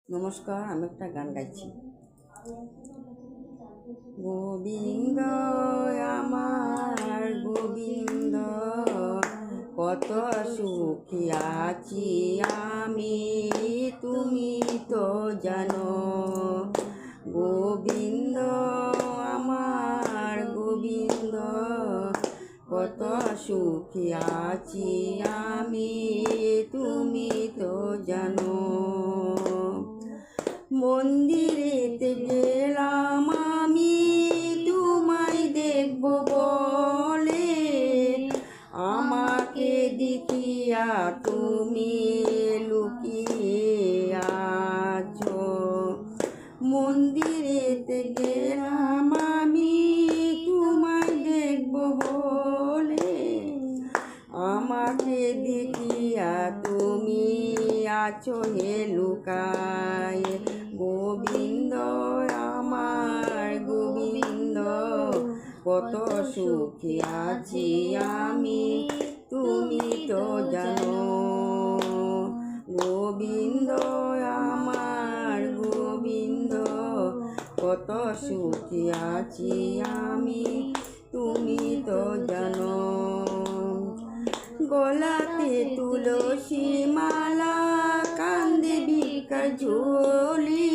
নমস্কার, আমি একটা গান গাইছি। গোবিন্দ আমার গোবিন্দ, কত সুখী আছি আমি, তুমি তো জানো। গোবিন্দ আমার গোবিন্দ, কত সুখী আছি আমি, তুমি তো জানো। মন্দিরেতে গেলাম আমি তোমায় দেখব বলে, আমাকে দেখিয়া তুমি লুকিয়ে আছো। মন্দিরেতে গেলাম আমি তোমায় দেখব বলে, আমাকে দেখিয়া তুমি আছো হে লুকায়। গোবিন্দ আমার গোবিন্দ, কত সুখী আছি আমি, তুমি তো জানো। গোবিন্দ আমার গোবিন্দ, কত সুখী আছি আমি, তুমি তো জানো। গলাতে তুলসী মালা, কান্দে ভিক্ষার ঝুলি,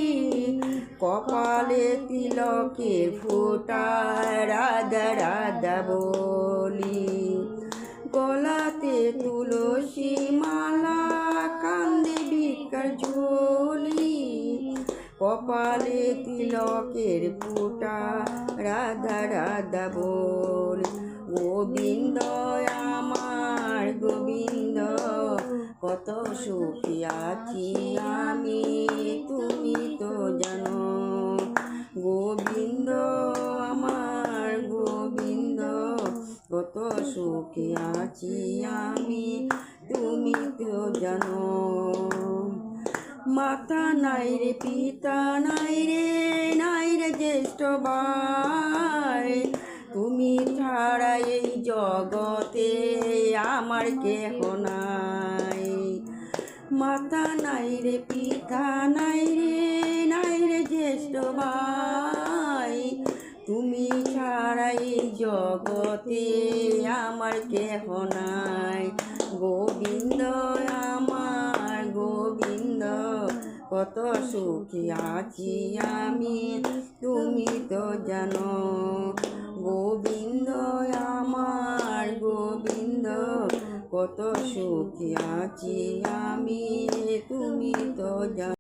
কপালে তিলকের ফোঁটা, রাধা রাধা বলি। গলাতে তুলসী মালা, কান্দে ভিক্ষার ঝুলি, কপালে তিলকের ফোঁটা, রাধা রাধা বলি। গোবিন্দ আমার গোবিন্দ, কত সুখী আছি আমি, তুমি তো জানো। গোবিন্দ আমার গোবিন্দ, কত সুখী আছি আমি, তুমি তো জানো। মাতা নাই রে পিতা নাই রে, নাই রে জ্যেষ্ঠ ভাই, তুমি ছাড়া এই জগতে আমার কেহ নাই। মাতা নাই রে পিতা নাই রে, নাই রে জ্যেষ্ঠ ভাই, তুমি ছাড়া এই জগতে আমার কেহ নাই। গোবিন্দ আমার গোবিন্দ, কত সুখী আছি আমি, তুমি তো জানো। গোবিন্দ আমার গোবিন্দ, কত সুখী আছি আমি, তুমি তো জানো।